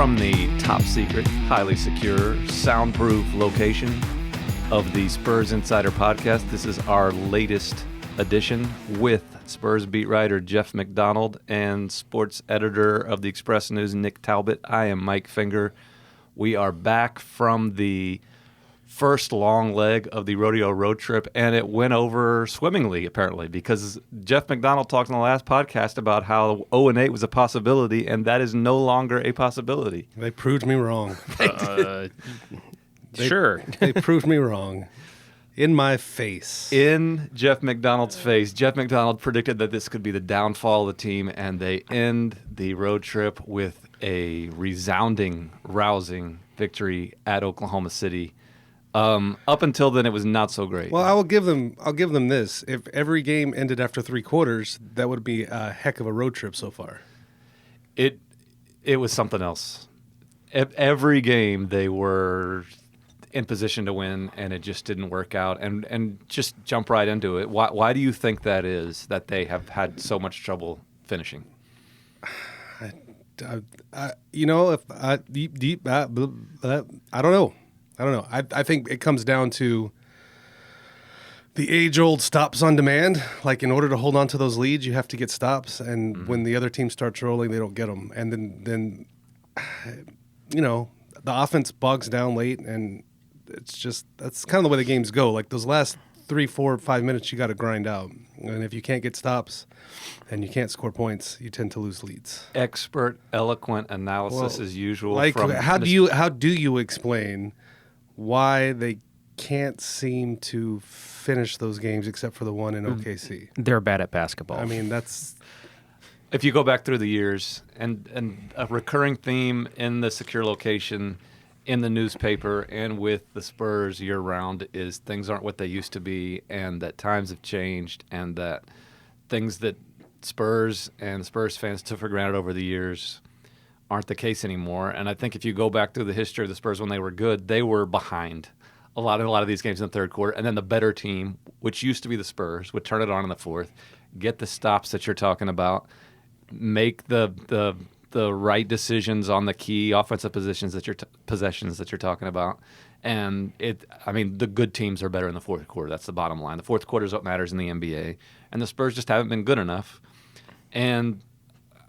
from the top secret, highly secure, soundproof location of the Spurs Insider Podcast. This is our latest edition with Spurs beat writer Jeff McDonald and sports editor of the Express News, Nick Talbot. I am Mike Finger. We are back from the first long leg of the rodeo road trip, and it went over swimmingly, apparently, because Jeff McDonald talked on the last podcast about how 0-8 was a possibility, and that is no longer a possibility. They proved me wrong. Sure. They proved me wrong. In my face. In Jeff McDonald's face. Jeff McDonald predicted that this could be the downfall of the team, and they end the road trip with a resounding, rousing victory at Oklahoma City. Up until then, it was not so great. Well, I'll give them this. If every game ended after three quarters, that would be a heck of a road trip so far. It was something else. Every game they were in position to win, and it just didn't work out. And just jump right into it. Why do you think that is, that they have had so much trouble finishing? I don't know. I think it comes down to the age-old stops on demand. Like, in order to hold on to those leads, you have to get stops. And when the other team starts rolling, they don't get them. And then the offense bogs down late, and that's kind of the way the games go. Like, those last 3, 4, 5 minutes, you got to grind out. And if you can't get stops and you can't score points, you tend to lose leads. Expert, eloquent analysis as usual. Like, how do you explain why they can't seem to finish those games except for the one in OKC? They're bad at basketball. I mean, that's... If you go back through the years, and a recurring theme in the secure location, in the newspaper, and with the Spurs year-round is things aren't what they used to be, and that times have changed, and that things that Spurs and Spurs fans took for granted over the years aren't the case anymore. And I think if you go back through the history of the Spurs when they were good, they were behind a lot of these games in the third quarter. And then the better team, which used to be the Spurs, would turn it on in the fourth, get the stops that you're talking about, make the right decisions on the key offensive possessions that you're talking about. And the good teams are better in the fourth quarter. That's the bottom line. The fourth quarter is what matters in the NBA, and the Spurs just haven't been good enough. And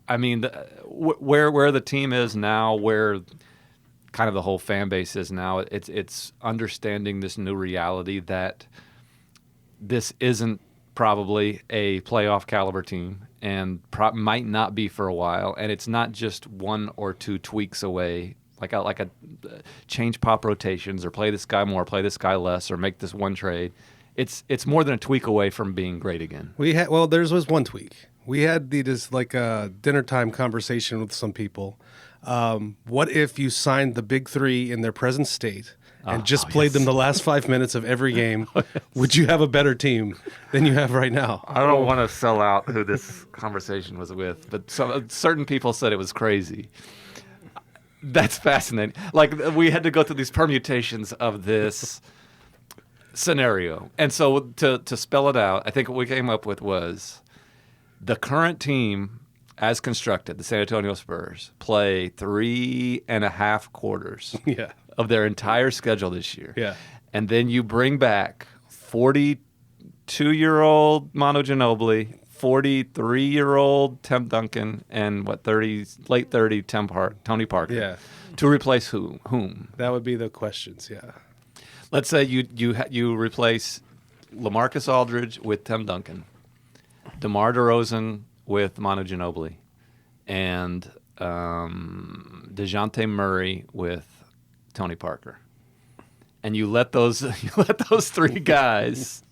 where the team is now, where kind of the whole fan base is now, it's understanding this new reality that this isn't probably a playoff caliber team, and might not be for a while. And it's not just one or two tweaks away, like a change pop rotations, or play this guy more, play this guy less, or make this one trade. It's more than a tweak away from being great again. Theirs was one tweak. We had a dinner time conversation with some people. What if you signed the big three in their present state and just played them the last 5 minutes of every game? Would you have a better team than you have right now? I don't want to sell out who this conversation was with, but certain people said it was crazy. That's fascinating. Like, we had to go through these permutations of this scenario. And so to spell it out, I think what we came up with was the current team, as constructed, the San Antonio Spurs, play 3.5 quarters of their entire schedule this year. Yeah. And then you bring back 42-year-old Manu Ginobili, 43-year-old Tim Duncan, and late 30 Tony Parker to replace whom? That would be the questions, yeah. Let's say you replace LaMarcus Aldridge with Tim Duncan, DeMar DeRozan with Manu Ginobili, and DeJounte Murray with Tony Parker. And you let those three guys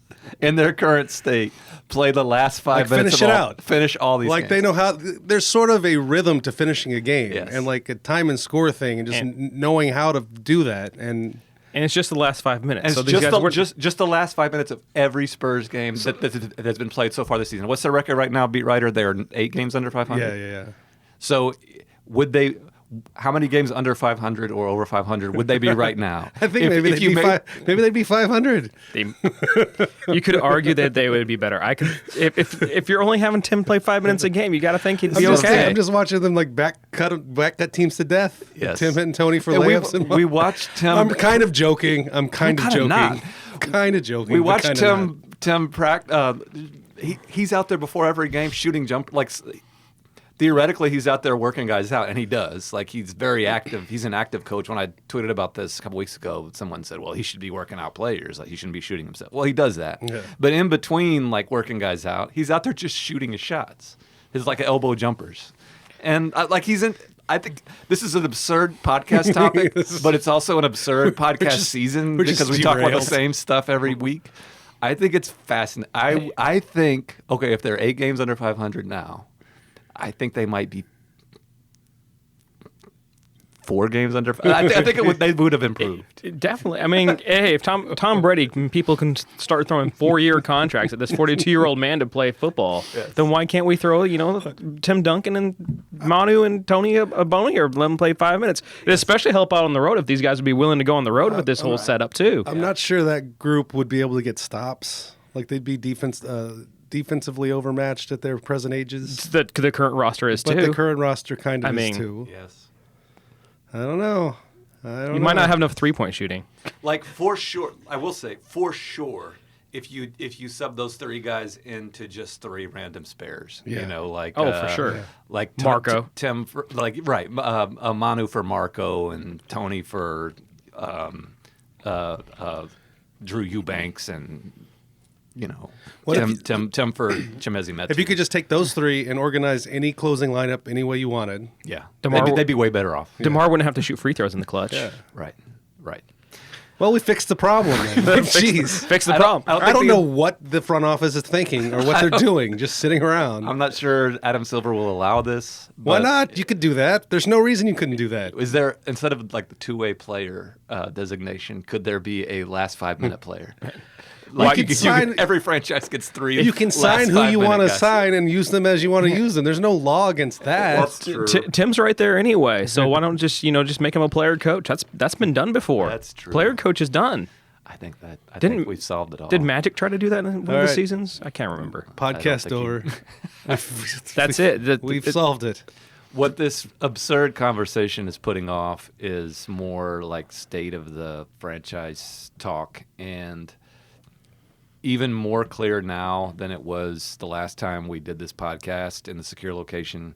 in their current state play the last 5 minutes finish all these games. They know how. There's sort of a rhythm to finishing a game, and like a time and score thing, and just knowing how to do that. And it's just the last 5 minutes. And so just the llast 5 minutes of every Spurs game that has been played so far this season. What's their record right now, beat writer? They're 8 games under 500. Yeah. So would how many games under 500 or over 500 would they be right now? I think maybe they'd be 500. You could argue that they would be better. I could if you're only having Tim play 5 minutes a game, you got to think he'd be okay. I'm just watching them like back cut teams to death. Yes. Tim hitting Tony for layups. We watched Tim. I'm kind of joking. I'm kind of joking. Not. Kind of joking. We watched Tim. Tim practice. He's out there before every game shooting jump. Like theoretically, he's out there working guys out, and he does. Like he's very active. He's an active coach. When I tweeted about this a couple weeks ago, someone said, "Well, he should be working out players. Like he shouldn't be shooting himself." Well, he does that. Yeah. But in between, like working guys out, he's out there just shooting his shots. His like elbow jumpers, and like he's in. I think this is an absurd podcast topic, but it's also an absurd podcast season because we talk about the same stuff every week. I think it's fascinating. I think, okay, if there are 8 games under 500 now, I think they might be 4 games under. I think they would have improved. Definitely. I mean, hey, if Tom Brady, people can start throwing 4-year contracts at this 42-year-old man to play football, then why can't we throw, Tim Duncan and Manu and Tony a bone here, let them play 5 minutes? It'd especially help out on the road if these guys would be willing to go on the road with this whole setup too. I'm not sure that group would be able to get stops. Like they'd be defensively overmatched at their present ages. The current roster is But too. the current roster kind of is too. Yes. I don't know. You might not have enough 3-point shooting. Like for sure, I will say for sure, if you sub those 3 guys into just 3 random spares, like for sure, like Marco, Tim, Manu for Marco and Tony for Drew Eubanks and Tim for Chimezi Metu. If you could just take those 3 and organize any closing lineup any way you wanted. Yeah, DeMar, they'd be way better off. DeMar wouldn't have to shoot free throws in the clutch. Yeah. Right. Well, we fixed the problem. Jeez. Fix the problem. I don't know what the front office is thinking or what they're doing, just sitting around. I'm not sure Adam Silver will allow this. Why not? You could do that. There's no reason you couldn't do that. Is there, instead of like the 2-way player designation, could there be a last 5-minute player? Like every franchise gets 3. You can sign who you want to sign and use them as you want to use them. There's no law against that. That's true. Tim's right there anyway, so why don't just make him a player coach? That's been done before. That's true. Player coach is done. I think we've solved it all. Did Magic try to do that in one of the right. seasons? I can't remember. Podcast over. That's it. We've solved it. What this absurd conversation is putting off is more like state of the franchise talk, and even more clear now than it was the last time we did this podcast in the secure location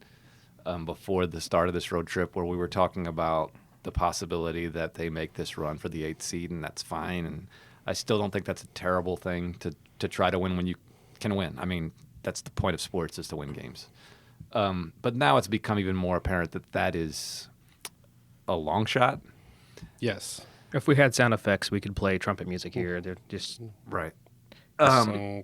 before the start of this road trip, where we were talking about the possibility that they make this run for the 8th seed, and that's fine. And I still don't think that's a terrible thing to try to win when you can win. I mean, that's the point of sports, is to win games. But now it's become even more apparent that is a long shot. Yes. If we had sound effects, we could play trumpet music here. They're just right. yeah.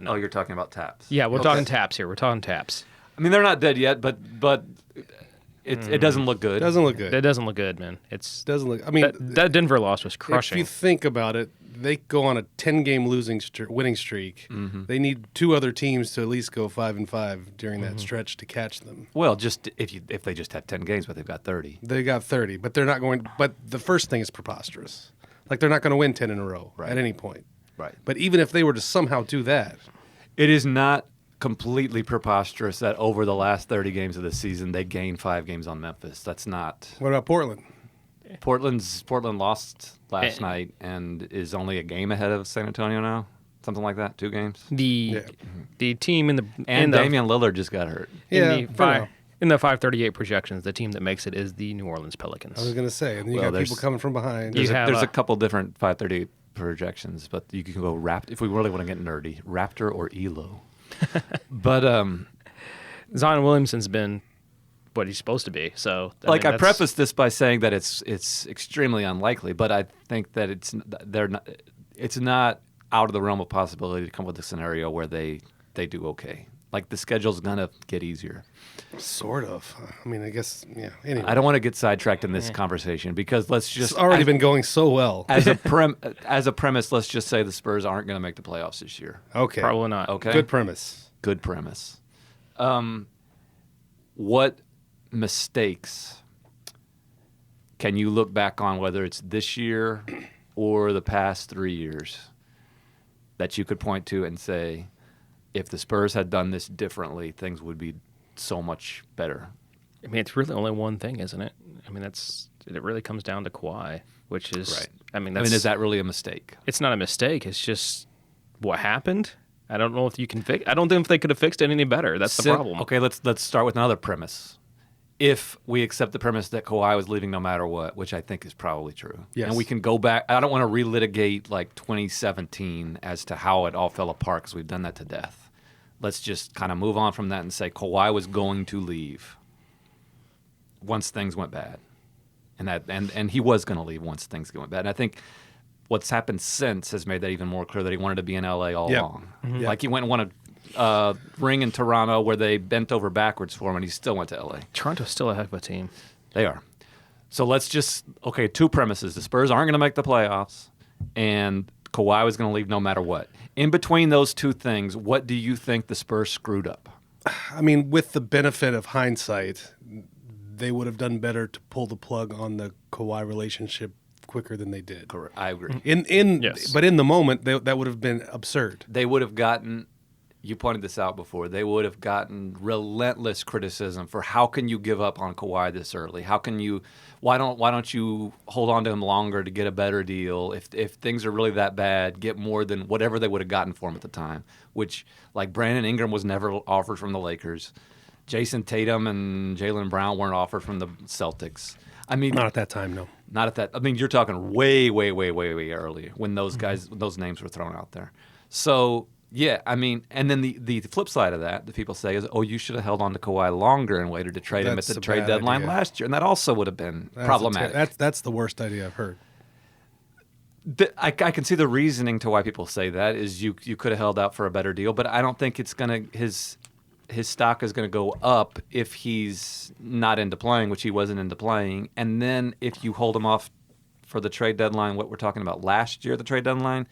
No. Oh, you're talking about taps. Yeah, we're talking taps here. We're talking taps. I mean, they're not dead yet, but it doesn't look good. Doesn't look good. That doesn't look good, man. Doesn't look. I mean, that Denver loss was crushing. If you think about it, they go on a 10-game winning streak. Mm-hmm. They need 2 other teams to at least go 5-5 during that stretch to catch them. Well, just if they just have 10 games, but they've got 30. They got 30, but they're not going. But the first thing is preposterous. Like they're not going to win 10 in a row at any point. Right. But even if they were to somehow do that, it is not completely preposterous that over the last 30 games of the season they gained 5 games on Memphis. That's not. What about Portland? Portland lost last night and is only a game ahead of San Antonio now. Something like that, 2 games. The team in the Damian Lillard just got hurt. In the 538 projections, the team that makes it is the New Orleans Pelicans. I was going to say, and you got people coming from behind. There's a couple different 538 projections, but you can go Raptor if we really want to get nerdy. Raptor or Elo. But Zion Williamson's been what he's supposed to be. So I prefaced this by saying that it's extremely unlikely, but I think that it's not out of the realm of possibility to come up with a scenario where they do okay. Like the schedule's gonna get easier. Sort of. I mean, I guess, yeah. Anyway. I don't want to get sidetracked in this conversation because let's just. It's already been going so well. As a premise, let's just say the Spurs aren't going to make the playoffs this year. Okay. Probably not. Okay. Good premise. Good premise. what mistakes can you look back on, whether it's this year or the past 3 years, that you could point to and say, if the Spurs had done this differently, things would be so much better? I mean, it's really only one thing, isn't it? I mean, it really comes down to Kawhi, which is, Right. I mean, Is that really a mistake? it's not a mistake. It's just what happened. I don't know if you can fix. I don't think if they could have fixed it any better. That's the problem. Okay, let's start with another premise. If we accept the premise that Kawhi was leaving no matter what, which I think is probably true, Yes. and we can go back. I don't want to relitigate like 2017 as to how it all fell apart because we've done that to death. Let's just kind of move on from that and say Kawhi was going to leave once things went bad, and he was going to leave once things went bad. And I think what's happened since has made that even more clear that he wanted to be in LA all Yep. along. Yep. Like he went and won a ring in Toronto where they bent over backwards for him, and he still went to LA. Toronto's still a heck of a team. They are. So let's just two premises: the Spurs aren't going to make the playoffs, and Kawhi was going to leave no matter what. In between those two things, what do you think the Spurs screwed up? I mean, with the benefit of hindsight, they would have done better to pull the plug on the Kawhi relationship quicker than they did. Correct. I agree. Yes. But in the moment, that would have been absurd. They would have gotten. You pointed this out before. They would have gotten relentless criticism for how can you give up on Kawhi this early? How can you? Why don't you hold on to him longer to get a better deal? If things are really that bad, get more than whatever they would have gotten for him at the time. Which, like, Brandon Ingram was never offered from the Lakers. Jason Tatum and Jaylen Brown weren't offered from the Celtics. I mean, Not at that time, no. not at that. I mean, you're talking way early when those guys, those names were thrown out there. So yeah, I mean, and then the flip side of that people say is, oh, you should have held on to Kawhi longer and waited to trade him at That's the a trade bad deadline idea. last year, and that also would have been problematic. That's the worst idea I've heard. I can see the reasoning to why people say that is you could have held out for a better deal, but I don't think it's gonna his stock is going to go up if he's not into playing, which he wasn't into playing. And then if you hold him off for the trade deadline, what we're talking about last year, the trade deadline,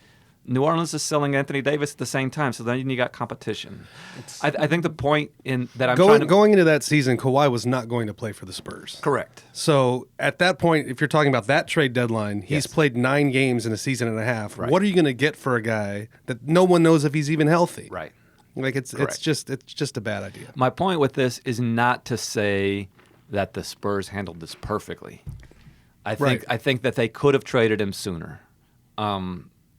New Orleans is selling Anthony Davis at the same time, so then you got competition. I think the point in that I'm trying to Going into that season, Kawhi was not going to play for the Spurs. correct. So at that point, if you're talking about that trade deadline, he's Yes. played 9 games in a season and a half. Right. What are you going to get for a guy that no one knows if he's even healthy? Right. Like it's Correct. just a bad idea. My point with this is not to say that the Spurs handled this perfectly. Right. I think that they could have traded him sooner,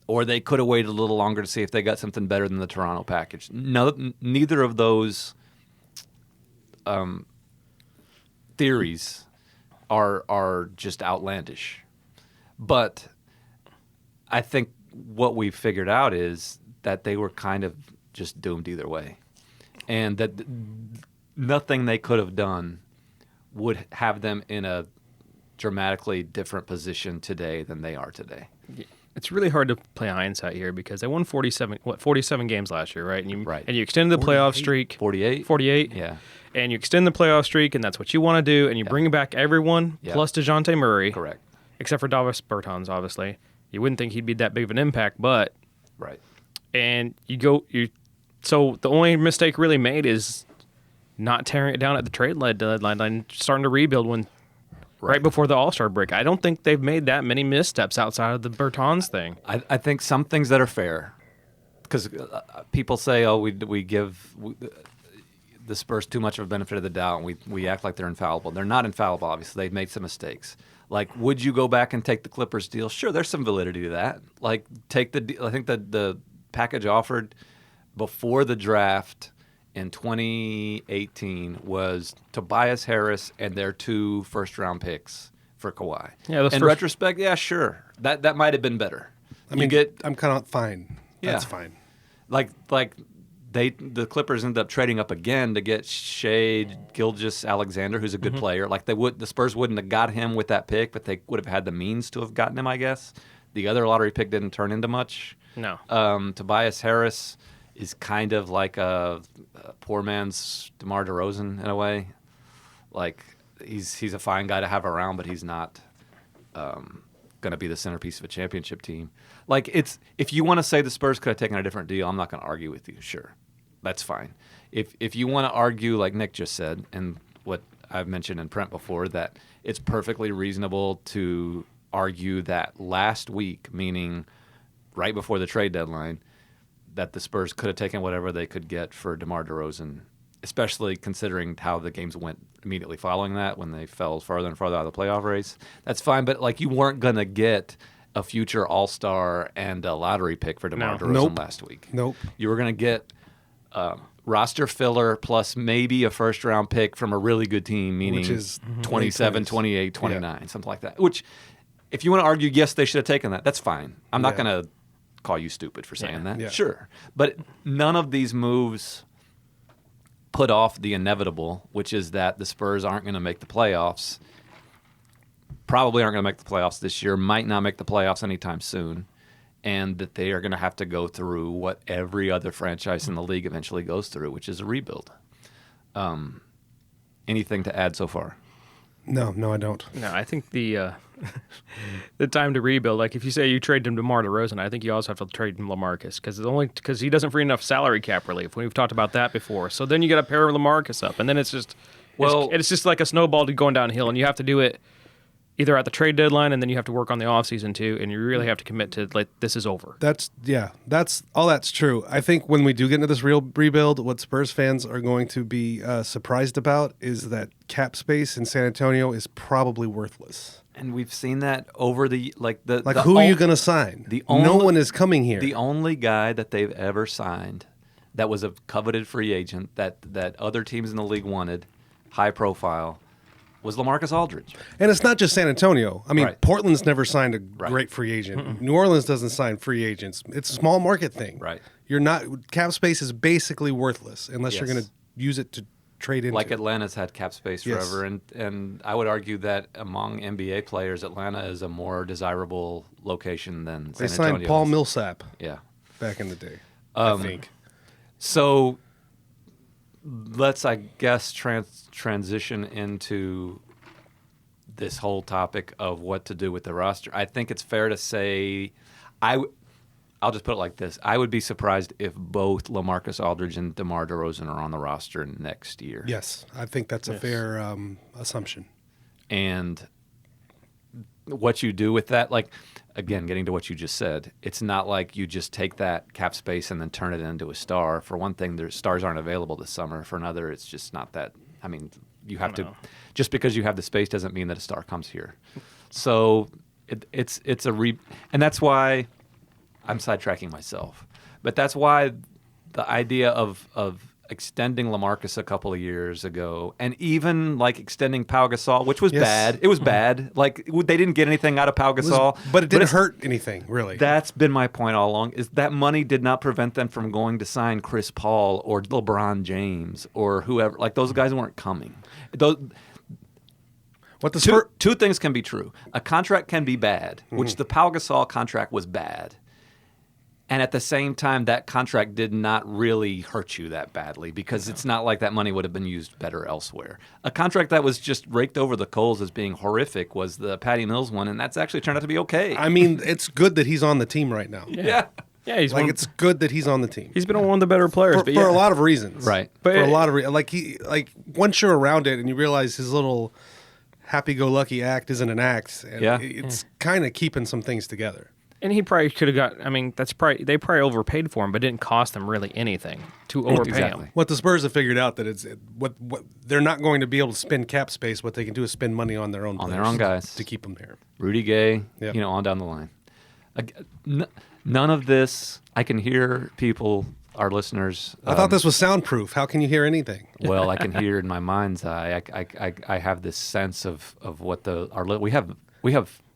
or they could have waited a little longer to see if they got something better than the Toronto package. No, neither of those theories are just outlandish. But I think what we figured out is that they were kind of just doomed either way, and that nothing they could have done would have them in a dramatically different position today than they are today. It's really hard to play hindsight here because they won 47 games last year, right? And you Right. and you extended the playoff streak 48? 48. Yeah. And you extend the playoff streak, and that's what you want to do, and you bring back everyone Yeah. plus DeJounte Murray. Correct. Except for Davis Bertans, obviously. You wouldn't think he'd be that big of an impact, but Right. and so the only mistake really made is not tearing it down at the trade deadline and starting to rebuild right before the All-Star break. I don't think they've made that many missteps outside of the Bertans thing. I think some things that are fair, because people say, oh, we give the Spurs too much of a benefit of the doubt, and we act like they're infallible. They're not infallible, obviously. They've made some mistakes. Like, would you go back and take the Clippers deal? Sure, there's some validity to that. Like, take the I think that the package offered before the draft in 2018 was Tobias Harris and their 2 first-round picks for Kawhi. Yeah, those in first- retrospect, yeah, sure. That might have been better. I mean, I'm kind of fine. Yeah. That's fine. Like the Clippers ended up trading up again to get Shea Gilgeous-Alexander, who's a good player. Like the Spurs wouldn't have got him with that pick, but they would have had the means to have gotten him, I guess. The other lottery pick didn't turn into much. No. Tobias Harris is kind of like a poor man's DeMar DeRozan in a way. Like he's a fine guy to have around, but he's not going to be the centerpiece of a championship team. Like if you want to say the Spurs could have taken a different deal, I'm not going to argue with you. Sure, that's fine. If you want to argue like Nick just said, and what I've mentioned in print before, that it's perfectly reasonable to argue that last week, meaning right before the trade deadline, that the Spurs could have taken whatever they could get for DeMar DeRozan, especially considering how the games went immediately following that when they fell farther and farther out of the playoff race. That's fine, but like you weren't going to get a future All-Star and a lottery pick for DeMar DeRozan Nope. last week. Nope. You were going to get roster filler plus maybe a first-round pick from a really good team, meaning Which is 27, late 20s. 28, 29, something like that. Which, if you want to argue, yes, they should have taken that. That's fine. I'm not Yeah. going to call you stupid for saying that. Yeah. Sure. But none of these moves put off the inevitable, which is that the Spurs aren't going to make the playoffs. Probably aren't going to make the playoffs this year, might not make the playoffs anytime soon, and that they are going to have to go through what every other franchise in the league eventually goes through, which is a rebuild. Anything to add so far? No, I don't. No, I think the the time to rebuild. Like if you say you trade him to DeMar DeRozan, I think you also have to trade him LaMarcus because he doesn't free enough salary cap relief. We've talked about that before. So then you got to pair LaMarcus up, and then it's just it's just like a snowball going downhill, and you have to do it either at the trade deadline, and then you have to work on the offseason too, and you really have to commit to like this is over. That's all that's true. I think when we do get into this real rebuild, what Spurs fans are going to be surprised about is that cap space in San Antonio is probably worthless. And we've seen that over the Who are you going to sign? No one is coming here. The only guy that they've ever signed that was a coveted free agent that other teams in the league wanted, high profile, was LaMarcus Aldridge. And it's not just San Antonio. I mean, Right. Portland's never signed a great free agent. New Orleans doesn't sign free agents. It's a small market thing. Right. You're not cap space is basically worthless unless you're Yes. going to use it to trade into. Like Atlanta's had cap space Yes. forever, and I would argue that among NBA players, Atlanta is a more desirable location than They San signed Antonio. Paul is. Millsap Yeah. back in the day, I think. So let's, I guess, transition into this whole topic of what to do with the roster. I think it's fair to say, I'll just put it like this: I would be surprised if both LaMarcus Aldridge and DeMar DeRozan are on the roster next year. Yes, I think that's a fair assumption. And what you do with that, like, again, getting to what you just said, it's not like you just take that cap space and then turn it into a star. For one thing, their stars aren't available this summer. For another, it's just not that. I mean, you have to, just because you have the space doesn't mean that a star comes here. So it's and that's why I'm sidetracking myself. But that's why the idea of extending LaMarcus a couple of years ago, and even like extending Pau Gasol, which was Yes. bad. It was bad. Like they didn't get anything out of Pau Gasol, But it didn't it's- hurt anything, really. That's been my point all along. Is that money did not prevent them from going to sign Chris Paul or LeBron James or whoever. Like those guys weren't coming. Those, What the Spurs... two things can be true. A contract can be bad, which the Pau Gasol contract was bad. And at the same time, that contract did not really hurt you that badly because it's not like that money would have been used better elsewhere. A contract that was just raked over the coals as being horrific was the Patty Mills one, and that's actually turned out to be okay. I mean, it's good that he's on the team right now. yeah. Yeah, he's Like, it's good that he's on the team. he's been one of the better players, For, but for yeah. a lot of reasons. Right. But for a lot of once you're around it and you realize his little happy-go-lucky act isn't an act, and Yeah. it's kind of keeping some things together. And he probably could have got. I mean, they probably overpaid for him, but it didn't cost them really anything to overpay Exactly. him. What the Spurs have figured out that it's what they're not going to be able to spend cap space. What they can do is spend money on their own On their players own guys. to keep them there. Rudy Gay, Yep. on down the line. None of this, I can hear people, our listeners. I thought this was soundproof. How can you hear anything? Well, I can hear in my mind's eye. I have this sense of what we have.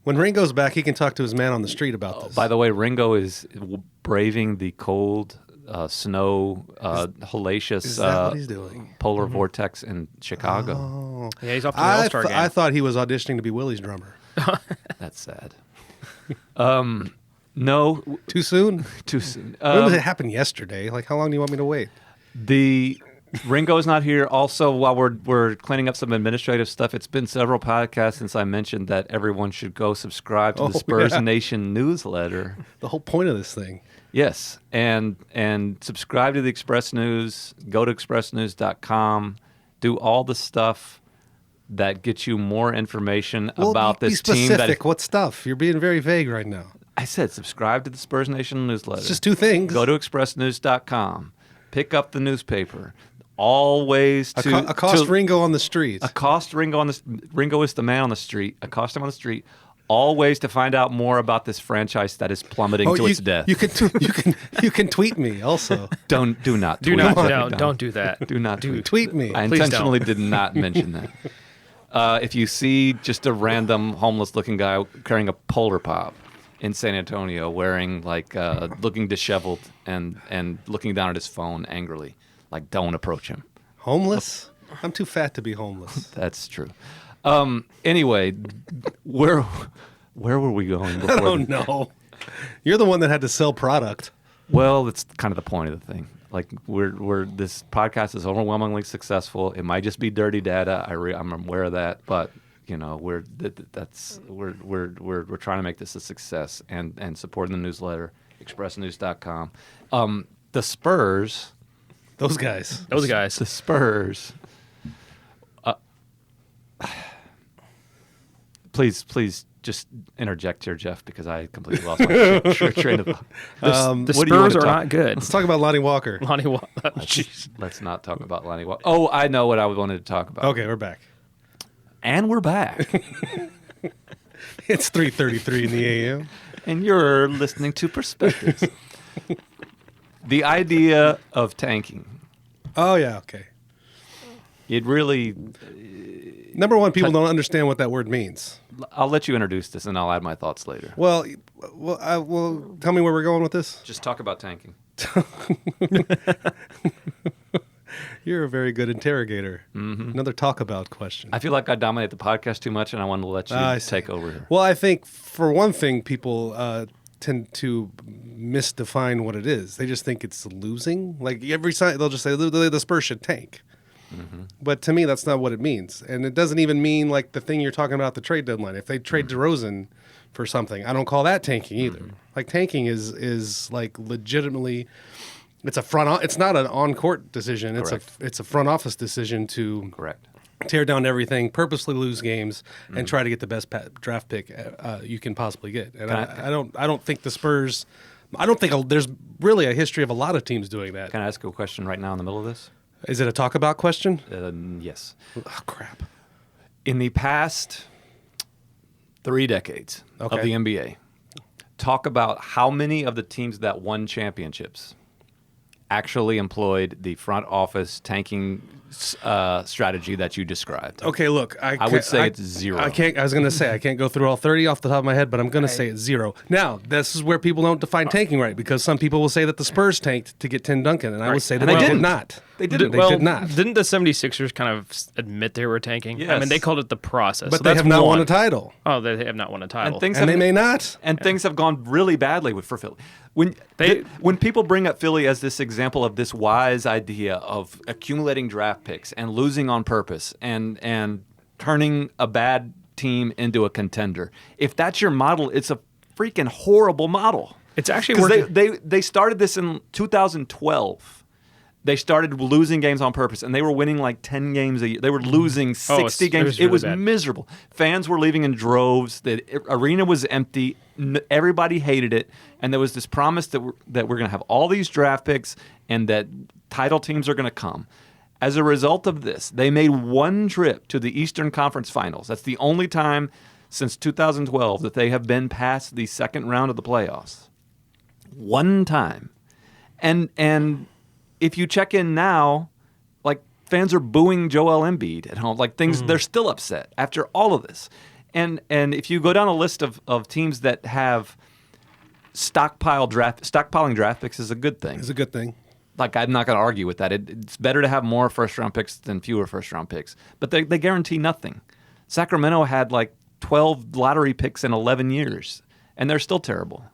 When Ringo's back, he can talk to his man on the street about this. By the way, Ringo is braving the cold, snow, hellacious is that what he's doing? polar vortex in Chicago. Oh. Yeah, he's off to the All-Star game. I thought he was auditioning to be Willie's drummer. That's sad. No, Too soon? too soon. When did it happen yesterday? Like, how long do you want me to wait? The Ringo's not here. Also, while we're cleaning up some administrative stuff, it's been several podcasts since I mentioned that everyone should go subscribe to the Spurs yeah. Nation newsletter. The whole point of this thing. Yes, and subscribe to the Express News. Go to expressnews.com. Do all the stuff that gets you more information Well, about be this team. specific. What stuff? You're being very vague right now. I said subscribe to the Spurs Nation newsletter. It's just two things. Go to expressnews.com. Pick up the newspaper. All ways to accost Ringo on the street. Accost Ringo on the Ringo is the man on the street. Accost him on the street. All ways to find out more about this franchise that is plummeting to its death. You can tweet me also. Do not Do tweet. not. Don't. Don't do that. Do not tweet. Tweet me. I Please intentionally did not mention that. If you see just a random homeless-looking guy carrying a Polar Pop in San Antonio, wearing looking disheveled and looking down at his phone angrily, don't approach him. Homeless? I'm too fat to be homeless. That's true. Anyway, where were we going before? I don't know. You're the one that had to sell product. Well, that's kind of the point of the thing. We're this podcast is overwhelmingly successful. It might just be dirty data. I'm aware of that, but we're trying to make this a success and supporting the newsletter, expressnews.com. The Spurs, Those guys. the Spurs. Please just interject here, Jeff, because I completely lost my train of thought. The what do you want Spurs to are talk- not good. Let's talk about Lonnie Walker. Lonnie Jeez. Let's not talk about Lonnie Walker. Oh, I know what I wanted to talk about. Okay, we're back. And we're back. It's 3:33 in the a.m. And you're listening to Perspectives. The idea of tanking. Oh, yeah, okay. It really... Number one, people don't understand what that word means. I'll let you introduce this, and I'll add my thoughts later. Well, tell me where we're going with this. Just talk about tanking. You're a very good interrogator. Mm-hmm. Another talk about question. I feel like I dominate the podcast too much, and I wanted to let you take over here. Well, I think, for one thing, people tend to misdefine what it is. They just think it's losing. Every time, they'll just say, the Spurs should tank. Mm-hmm. But to me, that's not what it means. And it doesn't even mean the thing you're talking about, the trade deadline. If they trade DeRozan for something, I don't call that tanking either. Mm-hmm. Tanking is legitimately, it's not an on-court decision. It's a front office decision to tear down everything, purposely lose games, and try to get the best draft pick you can possibly get. And I don't think the Spurs. I don't think there's really a history of a lot of teams doing that. Can I ask you a question right now in the middle of this? Is it a talk about question? Yes. Oh, crap. In the past 3 decades of the NBA, talk about how many of the teams that won championships actually employed the front office tanking strategy that you described. Okay, look, I would say it's 0. I can't. I was going to say I can't go through all 30 off the top of my head, but I'm going to say it's 0. Now, this is where people don't define tanking right, because some people will say that the Spurs tanked to get Tim Duncan, and I would say that they did not. They didn't. They did not. Didn't the 76ers kind of admit they were tanking? Yes. I mean, they called it the process. But so they that's have not won one. a title. Oh, they have not won a title. And they may not. And things have gone really badly for Philly. When people bring up Philly as this example of this wise idea of accumulating draft picks and losing on purpose and turning a bad team into a contender, if that's your model, it's a freaking horrible model. It's actually because working. they started this in 2012. They started losing games on purpose, and they were winning 10 games a year. They were losing 60 games. It was miserable. Fans were leaving in droves. The arena was empty. Everybody hated it, and there was this promise that we're going to have all these draft picks and that title teams are going to come. As a result of this, they made one trip to the Eastern Conference Finals. That's the only time since 2012 that they have been past the second round of the playoffs. One time. And if you check in now, fans are booing Joel Embiid at home. They're still upset after all of this. And if you go down a list of teams that have stockpiling draft picks is a good thing. It's a good thing. I'm not going to argue with that. It's better to have more first-round picks than fewer first-round picks. But they guarantee nothing. Sacramento had 12 lottery picks in 11 years, and they're still terrible.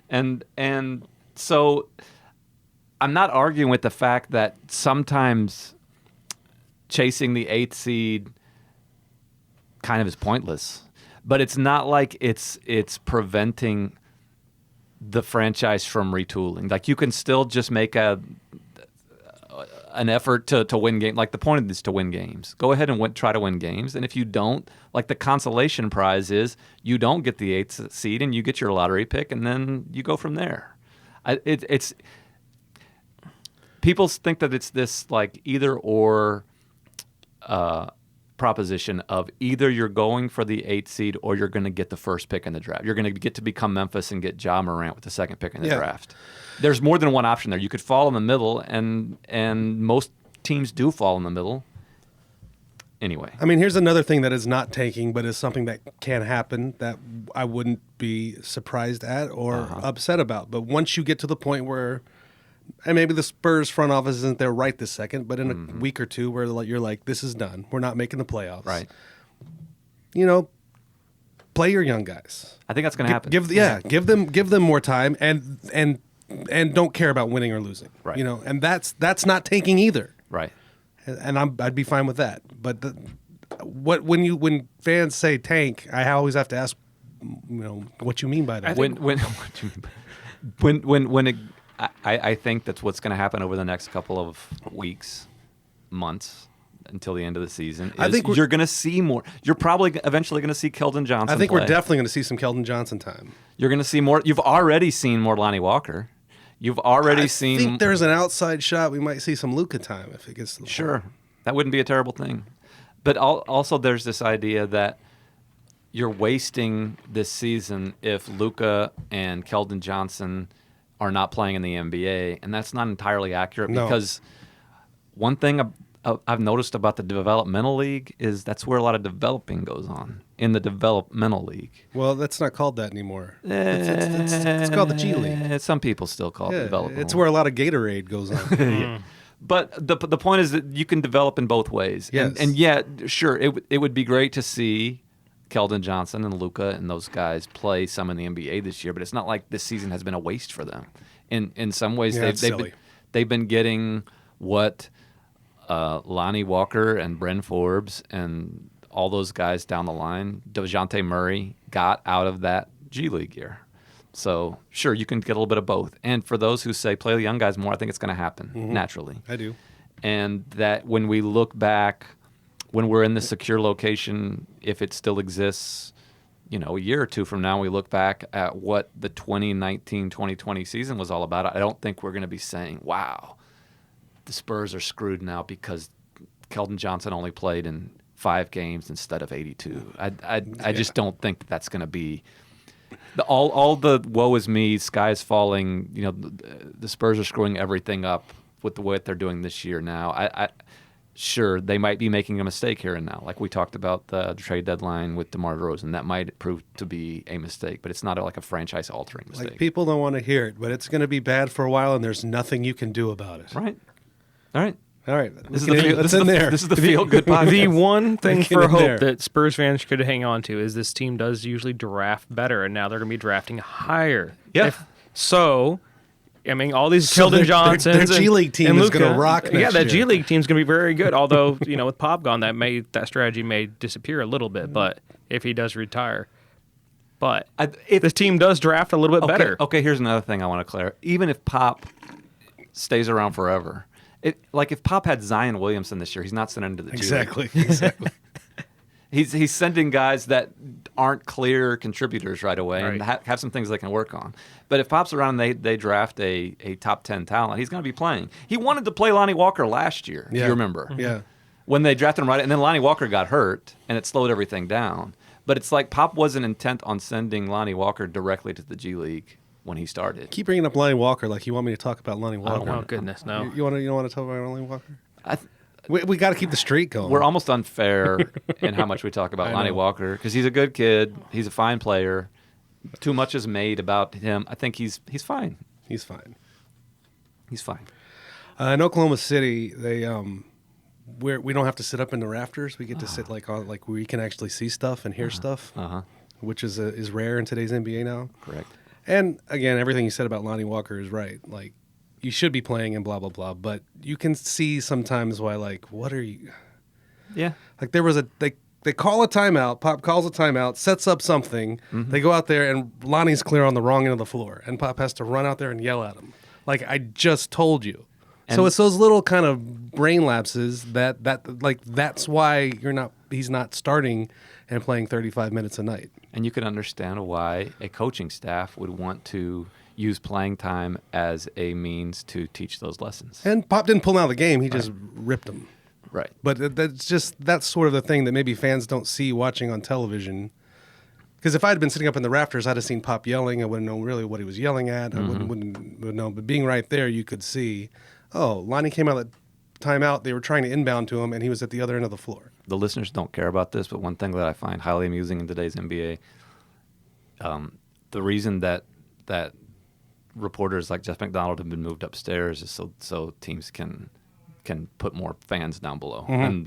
And so I'm not arguing with the fact that sometimes chasing the 8th seed kind of is pointless, but it's not like it's preventing the franchise from retooling. You can still just make a an effort to win games. Like the point of this is to win games. Go ahead and try to win games. And if you don't, like the consolation prize is you don't get the 8th seed and you get your lottery pick, and then you go from there. It's people think that it's this like either or proposition of either you're going for the 8th seed or you're going to get the first pick in the draft. You're going to get to become Memphis and get Ja Morant with the 2nd pick in the draft. There's more than one option there. You could fall in the middle, and most teams do fall in the middle. Anyway. I mean, here's another thing that is not tanking, but is something that can happen that I wouldn't be surprised at or upset about. But once you get to the point where, and maybe the Spurs front office isn't there right this second, but in a week or two where you're like, this is done. We're not making the playoffs. Right. Play your young guys. I think that's going to happen. Give them more time and don't care about winning or losing. Right. And that's not tanking either. Right. And I'd be fine with that. But when fans say tank, I always have to ask, what you mean by that. I think that's what's going to happen over the next couple of weeks, months, until the end of the season. I think you're going to see more. You're probably eventually going to see Keldon Johnson. I think play. we're definitely going to see some Keldon Johnson time. You're going to see more. You've already seen more Lonnie Walker. You've already seen. I think there's an outside shot. We might see some Luka time if it gets to the Sure. That wouldn't be a terrible thing. But also there's this idea that you're wasting this season if Luka and Keldon Johnson are not playing in the NBA, and that's not entirely accurate because one thing I've noticed about the developmental league is that's where a lot of developing goes on, in the developmental league. Well, that's not called that anymore. It's called the G League. Some people still call it developmental. It's where a lot of Gatorade goes on. But the point is that you can develop in both ways. Yes. And yet, sure, it would be great to see Keldon Johnson and Luka and those guys play some in the NBA this year, but it's not like this season has been a waste for them. In some ways, they've been getting what Lonnie Walker and Bryn Forbes and all those guys down the line, DeJounte Murray, got out of that G League year. So, sure, you can get a little bit of both. And for those who say play the young guys more, I think it's going to happen naturally. I do. And that when we look back, when we're in the secure location, if it still exists, a year or two from now, we look back at what the 2019-2020 season was all about. I don't think we're going to be saying, wow, the Spurs are screwed now because Keldon Johnson only played in 5 games instead of 82. I just don't think that's going to be all the woe is me, sky is falling. The Spurs are screwing everything up with the way they're doing this year now. Sure, they might be making a mistake here and now, like we talked about the trade deadline with DeMar DeRozan. That might prove to be a mistake, but it's not like a franchise-altering mistake. Like people don't want to hear it, but it's going to be bad for a while, and there's nothing you can do about it. Right. All right. This is the feel-good podcast. The one thing for hope that Spurs fans could hang on to is this team does usually draft better, and now they're going to be drafting higher. Yeah. All these Keldon Johnsons their G League team is going to rock next year. That G League team is going to be very good. Although, with Pop gone, that strategy may disappear a little bit. But if he does retire, if the team does draft a little bit better. Okay, here's another thing I want to clear. Even if Pop stays around forever, if Pop had Zion Williamson this year, he's not sending him to the G League. Exactly. He's sending guys that aren't clear contributors right away and have some things they can work on. But if Pop's around and they draft a top 10 talent, he's going to be playing. He wanted to play Lonnie Walker last year, if you remember. Yeah. When they drafted him and then Lonnie Walker got hurt, and it slowed everything down. But it's like Pop wasn't intent on sending Lonnie Walker directly to the G League when he started. Keep bringing up Lonnie Walker like you want me to talk about Lonnie Walker. Oh, goodness, no. You want to talk about Lonnie Walker? We got to keep the streak going. We're almost unfair in how much we talk about Lonnie Walker because he's a good kid. He's a fine player. Too much is made about him. I think he's fine. He's fine. He's fine. In Oklahoma City, we don't have to sit up in the rafters. We get to sit on where we can actually see stuff and hear stuff, which is rare in today's NBA now. Correct. And again, everything you said about Lonnie Walker is right. You should be playing and blah, blah, blah. But you can see sometimes why, what are you... Yeah. There was they call a timeout, Pop calls a timeout, sets up something. Mm-hmm. They go out there, and Lonnie's clear on the wrong end of the floor. And Pop has to run out there and yell at him. I just told you. So it's those little kind of brain lapses that's why he's not starting and playing 35 minutes a night. And you can understand why a coaching staff would want to use playing time as a means to teach those lessons. And Pop didn't pull him out of the game; he just ripped him. Right. But that's sort of the thing that maybe fans don't see watching on television. Because if I had been sitting up in the rafters, I'd have seen Pop yelling. I wouldn't know really what he was yelling at. I wouldn't know. But being right there, you could see, Lonnie came out of timeout. They were trying to inbound to him, and he was at the other end of the floor. The listeners don't care about this, but one thing that I find highly amusing in today's NBA, the reason that reporters like Jeff McDonald have been moved upstairs is so teams can put more fans down below, and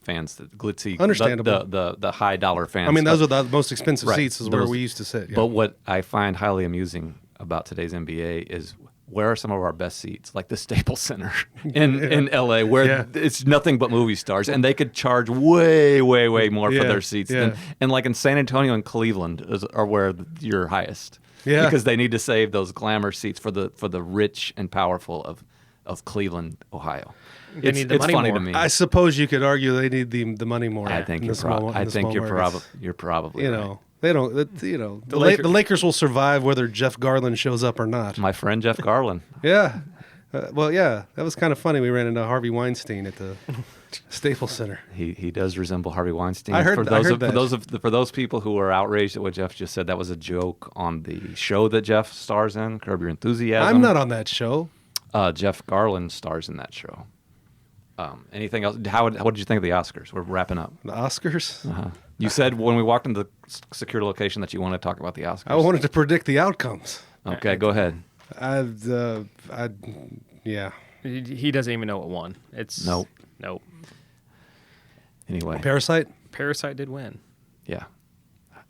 fans that glitzy, understandable, the high dollar fans. I mean, those are the most expensive right, seats, is where we used to sit. Yeah. But what I find highly amusing about today's NBA is where are some of our best seats, like the Staples Center in LA, where it's nothing but movie stars, and they could charge way more for their seats than, and like in San Antonio and Cleveland are where you're highest. Yeah. Because they need to save those glamour seats for the rich and powerful of Cleveland, Ohio. It's funny to me. I suppose you could argue they need the money more. I think you're probably right. They don't. The Lakers will survive whether Jeff Garland shows up or not. My friend Jeff Garland. Yeah. That was kind of funny. We ran into Harvey Weinstein at the Staples Center. He does resemble Harvey Weinstein. I heard For those people who are outraged at what Jeff just said, that was a joke on the show that Jeff stars in, Curb Your Enthusiasm. I'm not on that show. Jeff Garland stars in that show. Anything else? What did you think of the Oscars? We're wrapping up. The Oscars? Uh-huh. You said when we walked into the secure location that you wanted to talk about the Oscars. I wanted to predict the outcomes. Okay, go ahead. Yeah. He doesn't even know what won. It's Nope. Anyway. Parasite did win. Yeah.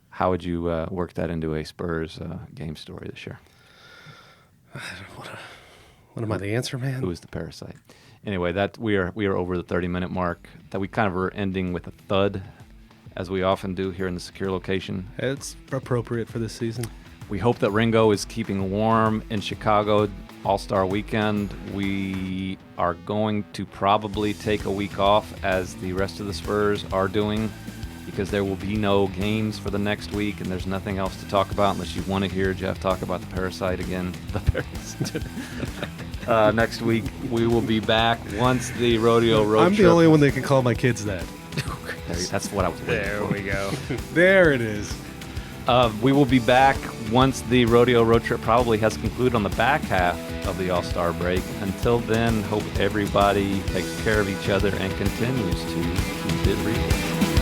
How would you work that into a Spurs game story this year? What am I, the answer man? Who is the Parasite? Anyway, that we are over the 30-minute mark. That we kind of are ending with a thud, as we often do here in the secure location. It's appropriate for this season. We hope that Ringo is keeping warm in Chicago All-Star Weekend. We are going to probably take a week off, as the rest of the Spurs are doing, because there will be no games for the next week, and there's nothing else to talk about unless you want to hear Jeff talk about the Parasite again. The Parasite. Next week, we will be back once the rodeo road I'm trip. the only one that can call my kids that. That's what I was waiting There for. we go. There it is. We will be back once the rodeo road trip probably has concluded on the back half of the All-Star break. Until then, hope everybody takes care of each other and continues to keep it real.